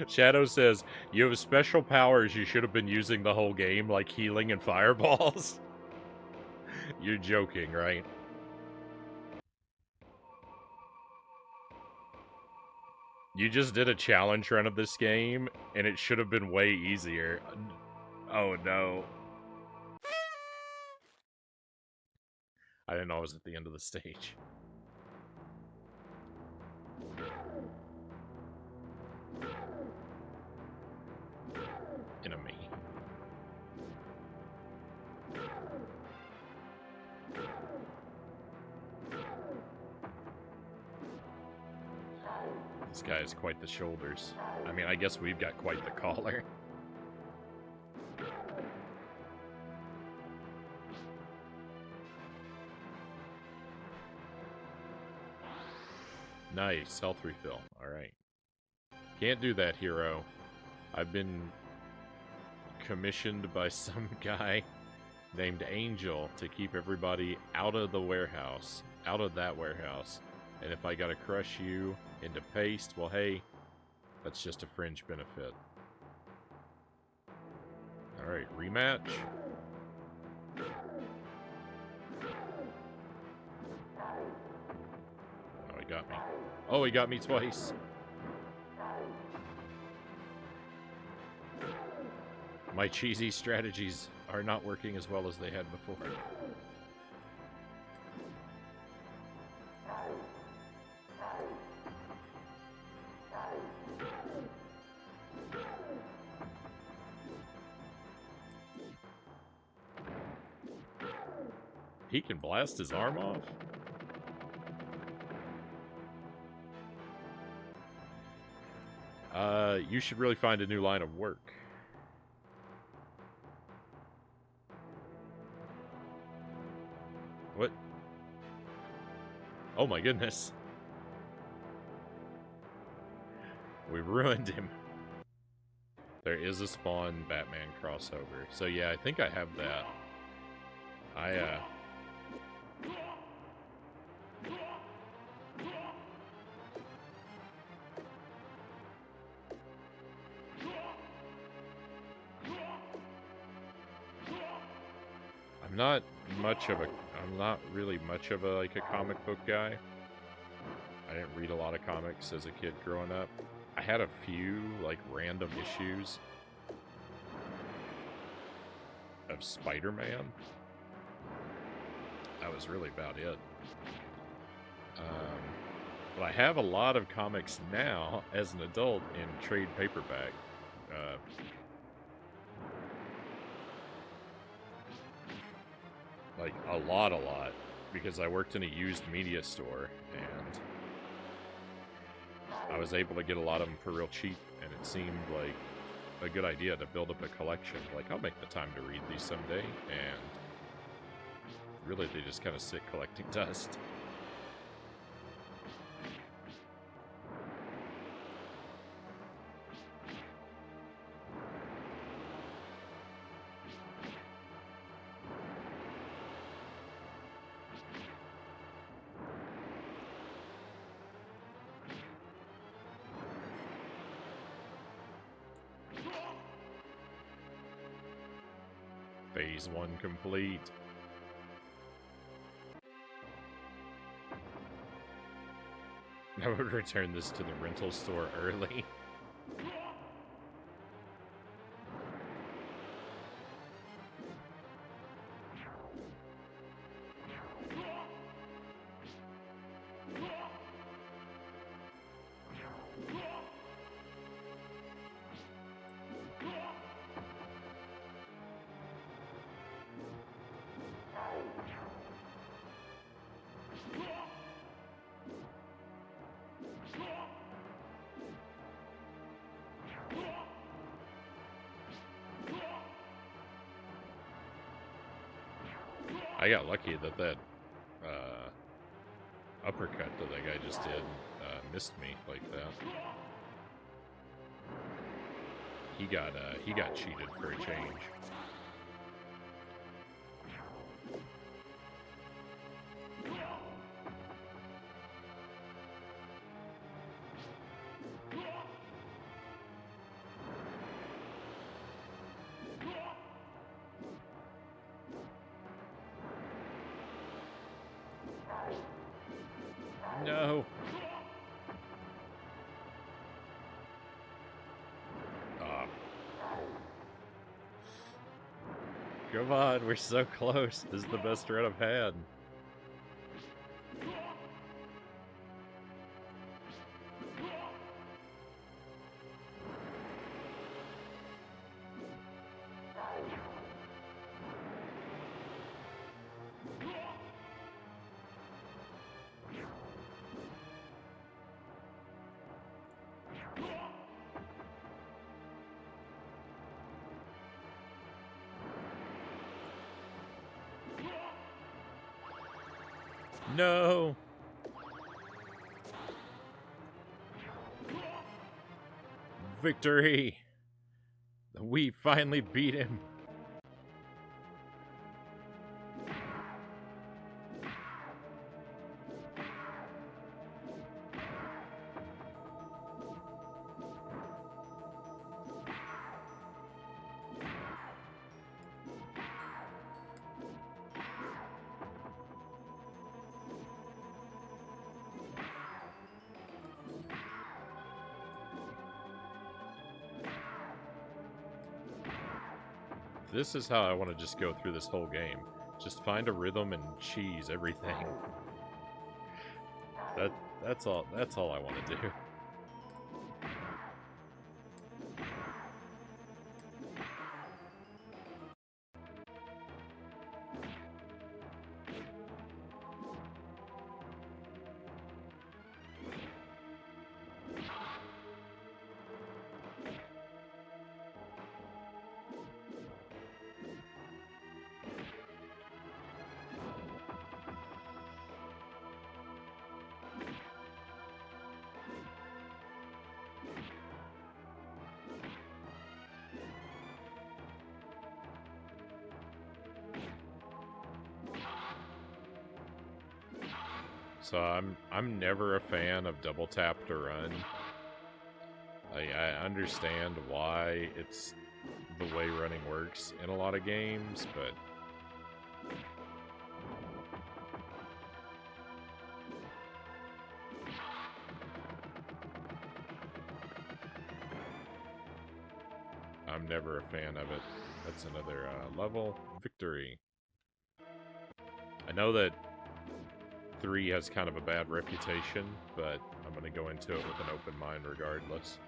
Shadow says, you have special powers you should have been using the whole game, like healing and fireballs. You're joking, right? You just did a challenge run of this game, and it should have been way easier. Oh no. I didn't know I was at the end of the stage. Enemy. This guy has quite the shoulders. I mean, I guess we've got quite the collar. Nice, health refill. Alright. Can't do that, hero. I've been commissioned by some guy named Angel to keep everybody out of the warehouse. Out of that warehouse. And if I gotta crush you into paste, well hey, that's just a fringe benefit. Alright, rematch. Oh, he got me. Oh, he got me twice. My cheesy strategies are not working as well as they had before. He can blast his arm off? You should really find a new line of work. What? Oh my goodness. We ruined him. There is a Spawn Batman crossover. So yeah, I think I have that. I'm not really much of a comic book guy. I didn't read a lot of comics as a kid growing up. I had a few random issues of Spider-Man. That was really about it. But I have a lot of comics now as an adult in trade paperback. A lot, because I worked in a used media store, and I was able to get a lot of them for real cheap, and it seemed like a good idea to build up a collection. I'll make the time to read these someday, and really they just kind of sit collecting dust. Phase 1 complete. I would return this to the rental store early. I got lucky that uppercut that guy just did missed me like that. He got cheated for a change. Come on, we're so close. This is the best run I've had. No! Victory! We finally beat him. This is how I want to just go through this whole game. Just find a rhythm and cheese everything. That's all I want to do. So I'm never a fan of double tap to run. I understand why it's the way running works in a lot of games, but I'm never a fan of it. That's another level. Victory. I know that 3 has kind of a bad reputation, but I'm going to go into it with an open mind regardless.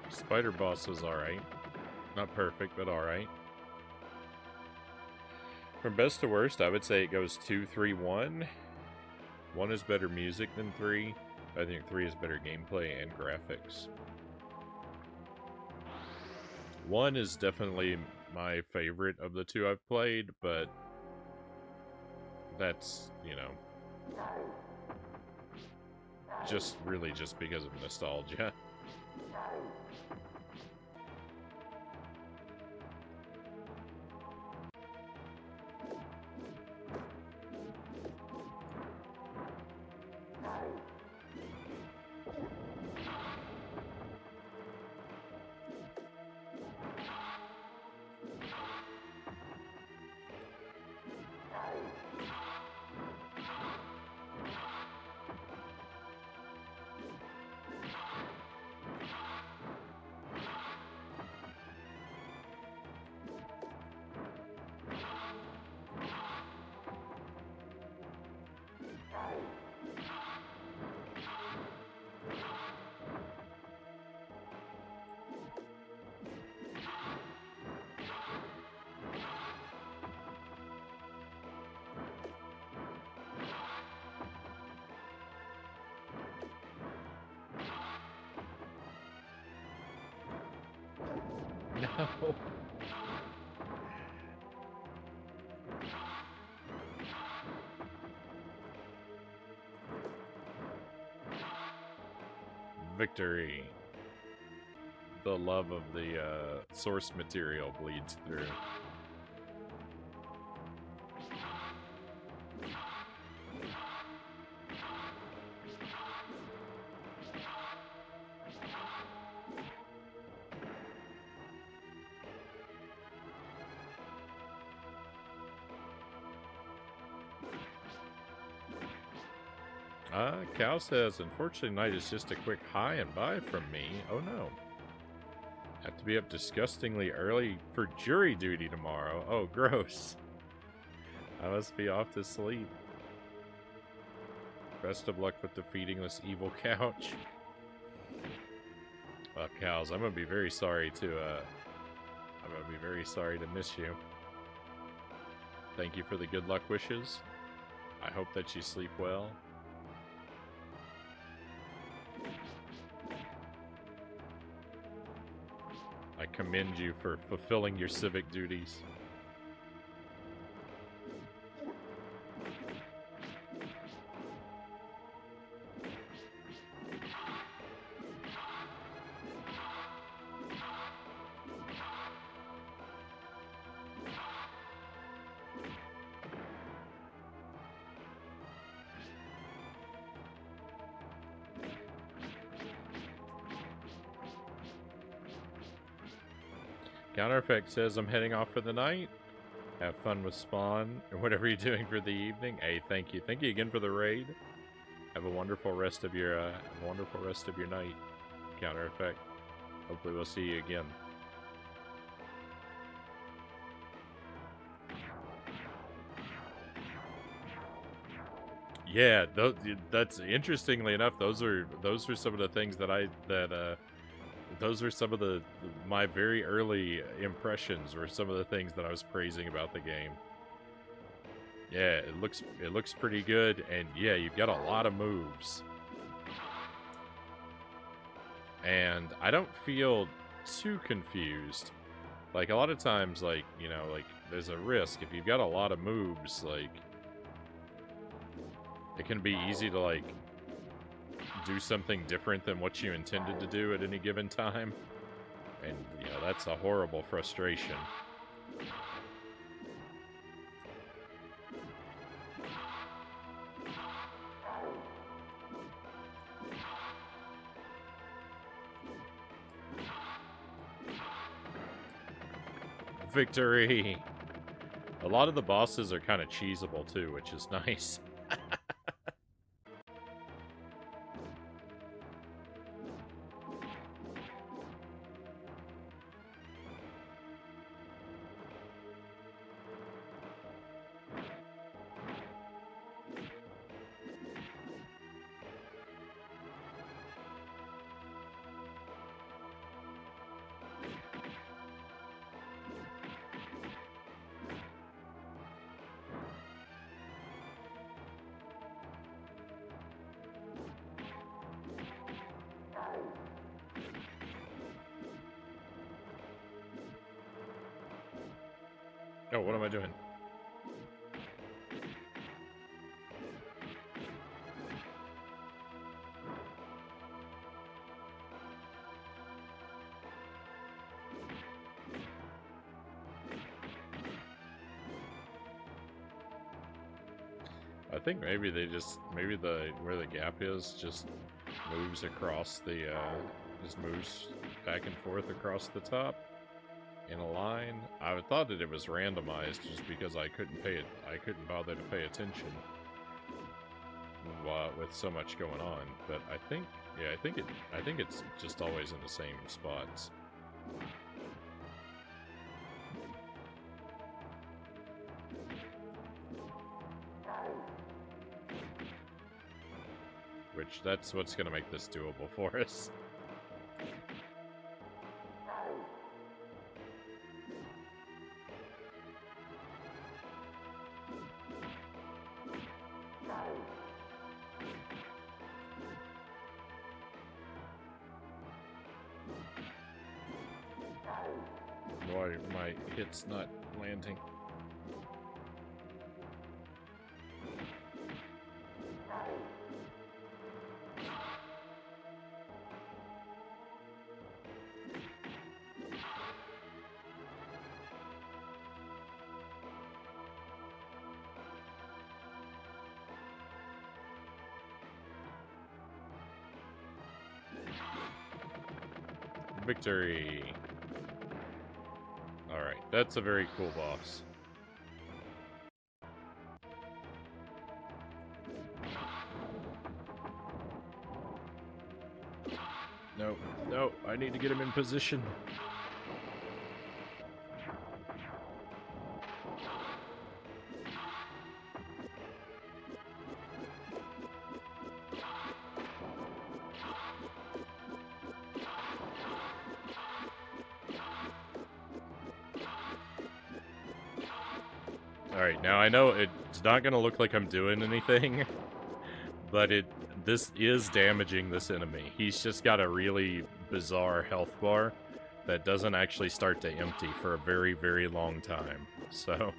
Spider boss was alright. Not perfect, but alright. From best to worst, I would say it goes 2, 3, 1. 1 is better music than 3. I think 3 is better gameplay and graphics. 1 is definitely my favorite of the 2 I've played, but that's, you know, just really just because of nostalgia. No. Victory. The love of the source material bleeds through. Cal says, unfortunately, night is just a quick hi and bye from me. Oh no. Have to be up disgustingly early for jury duty tomorrow. Oh, gross. I must be off to sleep. Best of luck with defeating this evil couch. Well, Cows, I'm gonna be very sorry to miss you. Thank you for the good luck wishes. I hope that you sleep well. I commend you for fulfilling your civic duties. Countereffect says, I'm heading off for the night. Have fun with Spawn, or whatever you're doing for the evening. Hey, thank you. Thank you again for the raid. Have a wonderful rest of your night, Countereffect. Hopefully we'll see you again. Yeah, that's interestingly enough, those are some of the things that those were some of my very early impressions, were some of the things that I was praising about the game. Yeah, it looks pretty good, and yeah, you've got a lot of moves. And I don't feel too confused. Like, a lot of times, like, you know, like, there's a risk. If you've got a lot of moves, like, it can be easy to, like, do something different than what you intended to do at any given time. And, you know, that's a horrible frustration. Victory! A lot of the bosses are kind of cheesable too, which is nice. Oh, what am I doing? I think maybe where the gap is just moves across the, just moves back and forth across the top in a line. I thought that it was randomized just because I couldn't bother to pay attention with so much going on. But I think it's just always in the same spots. Which, that's what's going to make this doable for us. why my hit's not landing. Victory! Alright, that's a very cool boss. No, no, I need to get him in position. Alright, now I know it's not gonna look like I'm doing anything, but this is damaging this enemy. He's just got a really bizarre health bar that doesn't actually start to empty for a very, very long time. So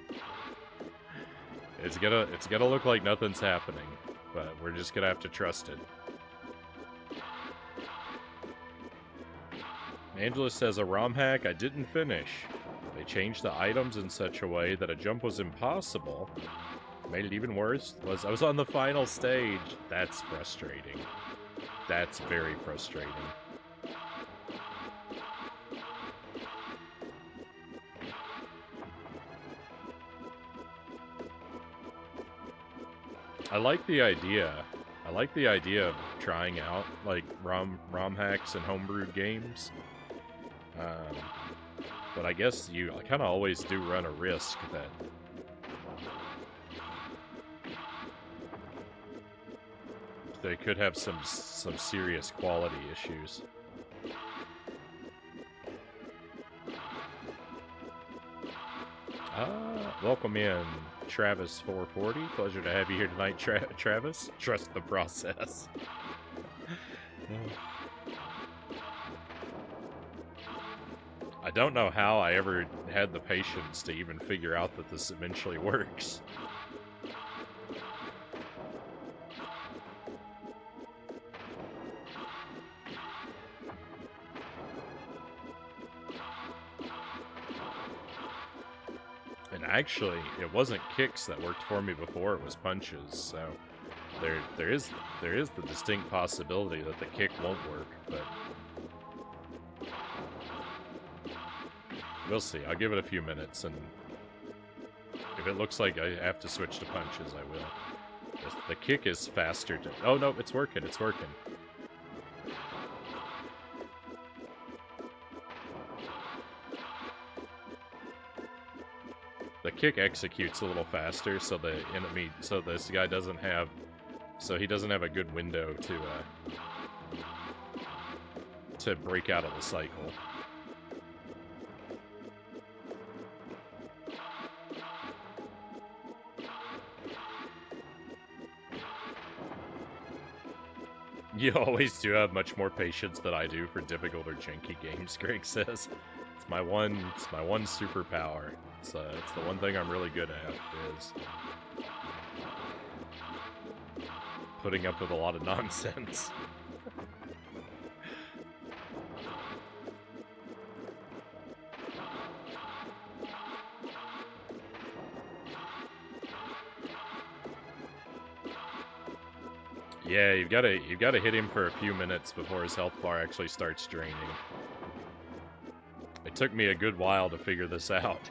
it's gonna look like nothing's happening, but we're just gonna have to trust it. Angela says, a ROM hack I didn't finish. They changed the items in such a way that a jump was impossible. Made it even worse was I was on the final stage. That's frustrating. That's very frustrating. I like the idea. I like the idea of trying out like ROM hacks and homebrewed games. But I guess you kind of always do run a risk that they could have some serious quality issues. Welcome in, Travis440. Pleasure to have you here tonight, Travis. Trust the process. I don't know how I ever had the patience to even figure out that this eventually works. And actually, it wasn't kicks that worked for me before, it was punches, so there is the distinct possibility that the kick won't work, but we'll see. I'll give it a few minutes, and if it looks like I have to switch to punches, I will. The kick is faster to... Oh, no, it's working. It's working. The kick executes a little faster, so the enemy... So this guy doesn't have... So he doesn't have a good window to break out of the cycle. You always do have much more patience than I do for difficult or janky games, Greg says. It's my one superpower. It's the one thing I'm really good at, is putting up with a lot of nonsense. Yeah, you've got to hit him for a few minutes before his health bar actually starts draining. It took me a good while to figure this out.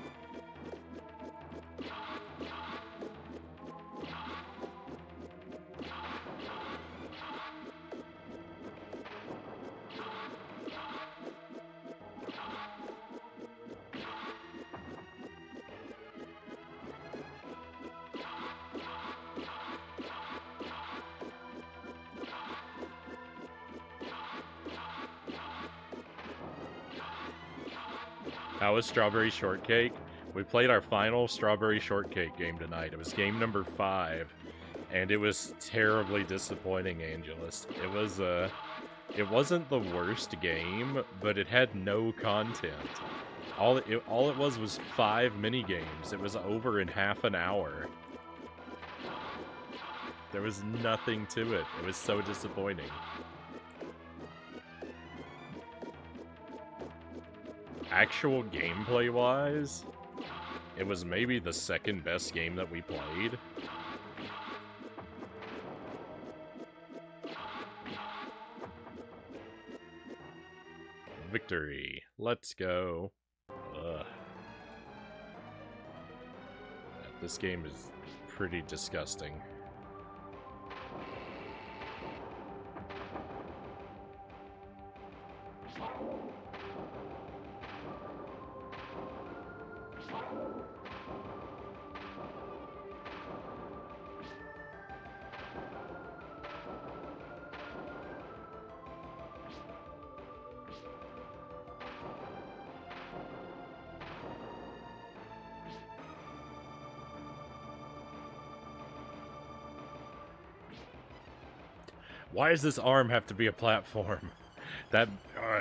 How was Strawberry Shortcake? We played our final Strawberry Shortcake game tonight. It was game number 5, and it was terribly disappointing, Angelus. It wasn't the worst game, but it had no content. all it was 5 mini games. It was over in half an hour. There was nothing to it. It was so disappointing. Actual gameplay-wise, it was maybe the second best game that we played. Victory. Let's go. Ugh. This game is pretty disgusting. Why does this arm have to be a platform? That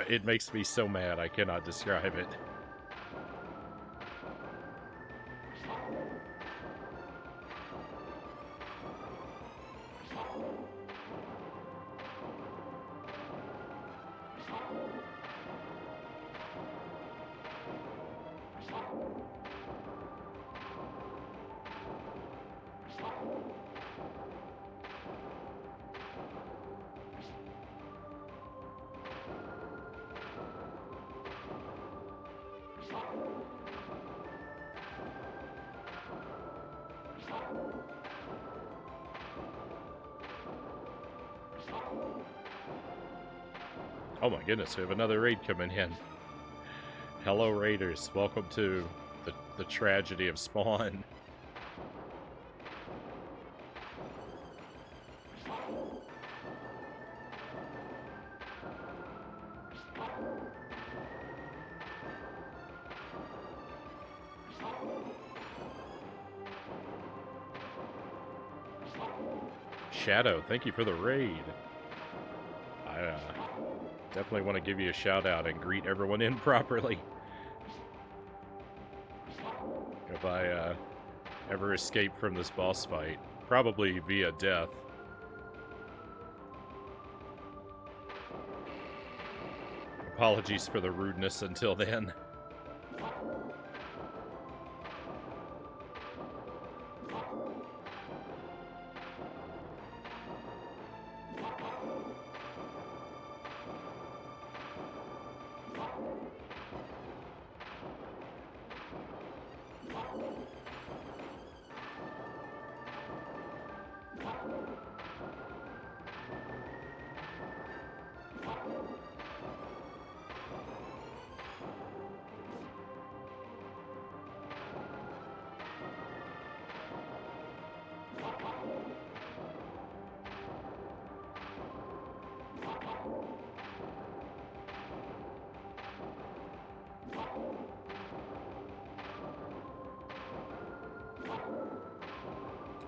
it makes me so mad. I cannot describe it. Oh my goodness, we have another raid coming in. Hello raiders, welcome to the tragedy of Spawn. Shadow, thank you for the raid. I definitely want to give you a shout out and greet everyone in properly. If I ever escape from this boss fight, probably via death. Apologies for the rudeness until then.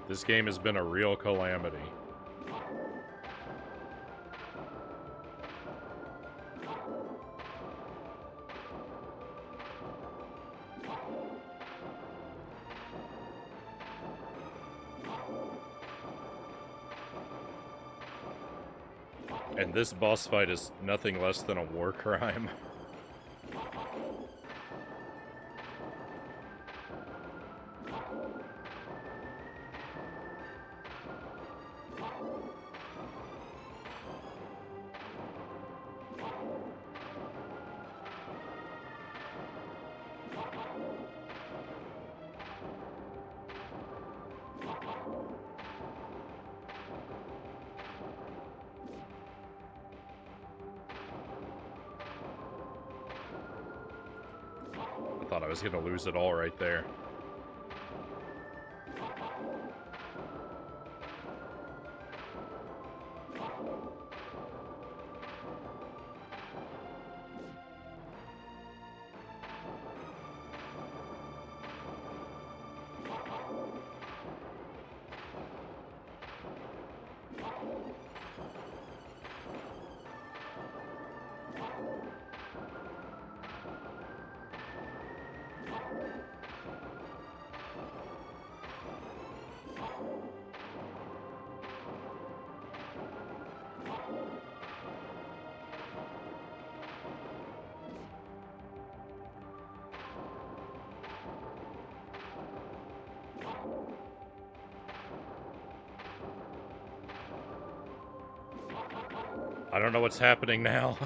This game has been a real calamity. And this boss fight is nothing less than a war crime. I thought I was going to lose it all right there. I don't know what's happening now.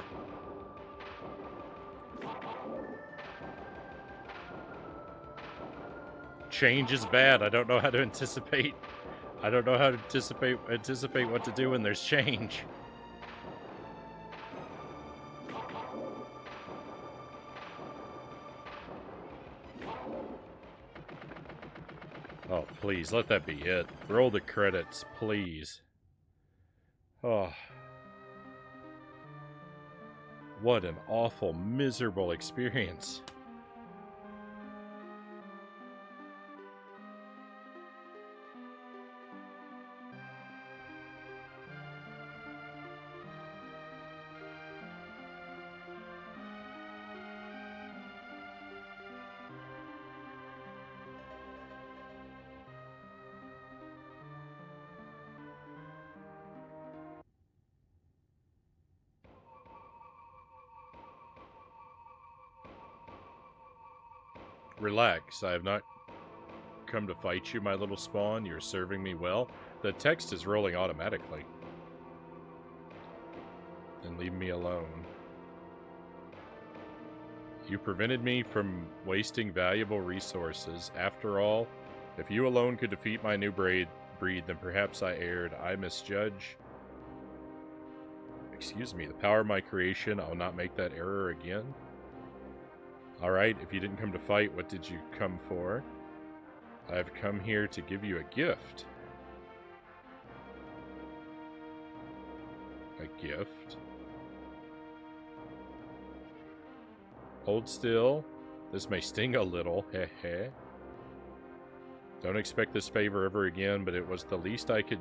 Change is bad. I don't know how to anticipate. I don't know how to anticipate what to do when there's change. Oh, please, let that be it. Roll the credits, please. Oh. What an awful, miserable experience. Relax, I have not come to fight you, my little spawn. You're serving me well. The text is rolling automatically. Then leave me alone. You prevented me from wasting valuable resources. After all, if you alone could defeat my new breed, then perhaps I erred. I misjudge. Excuse me, the power of my creation. I'll not make that error again. Alright, if you didn't come to fight, what did you come for? I have come here to give you a gift. A gift? Hold still. This may sting a little, heh heh. Don't expect this favor ever again, but it was the least I could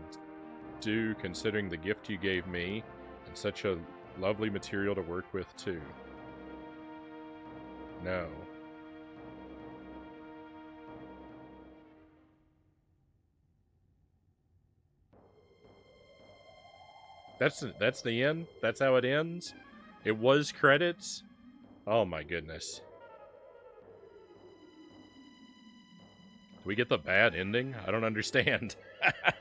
do considering the gift you gave me, and such a lovely material to work with too. No. That's the end? That's how it ends? It was credits? Oh my goodness. Do we get the bad ending? I don't understand. I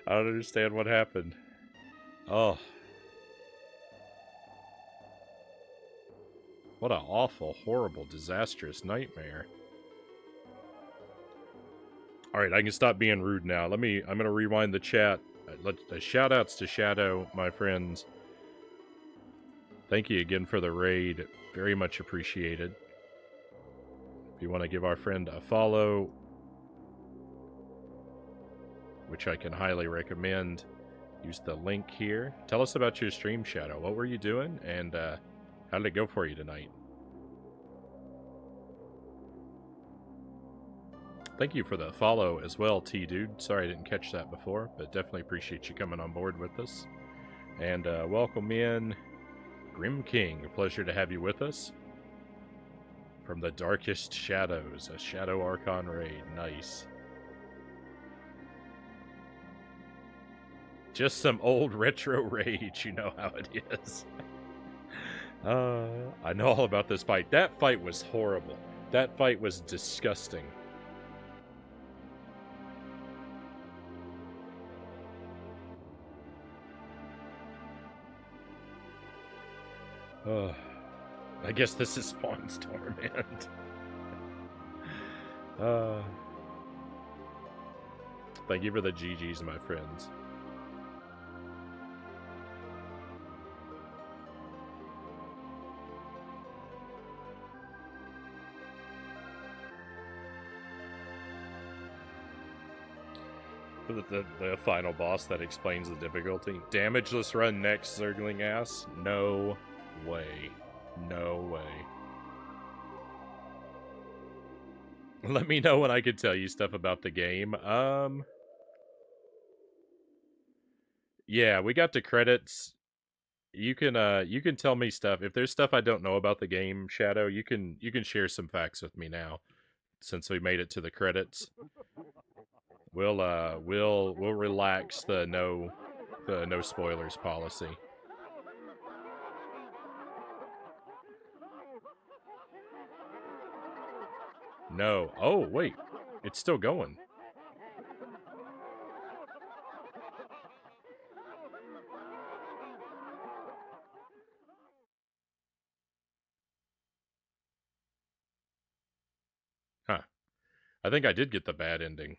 don't understand what happened. Oh. What an awful, horrible, disastrous nightmare. Alright, I can stop being rude now. I'm gonna rewind the chat. Shout-outs to Shadow, my friends. Thank you again for the raid. Very much appreciated. If you want to give our friend a follow, which I can highly recommend, use the link here. Tell us about your stream, Shadow. What were you doing, and how did it go for you tonight? Thank you for the follow as well, T-Dude. Sorry I didn't catch that before, but definitely appreciate you coming on board with us. And welcome in Grim King. A pleasure to have you with us. From the Darkest Shadows, a Shadow Archon raid. Nice. Just some old retro rage, you know how it is. I know all about this fight. That fight was horrible. That fight was disgusting. I guess this is Spawn's torment. Thank you for the GGs, my friends. The final boss that explains the difficulty. Damageless run next, Zergling ass? No way. No way. Let me know when I can tell you stuff about the game. Yeah, we got the credits. You can tell me stuff. If there's stuff I don't know about the game, Shadow, you can share some facts with me now, since we made it to the credits. We'll relax the no spoilers policy. No. Oh, wait. It's still going. I think I did get the bad ending.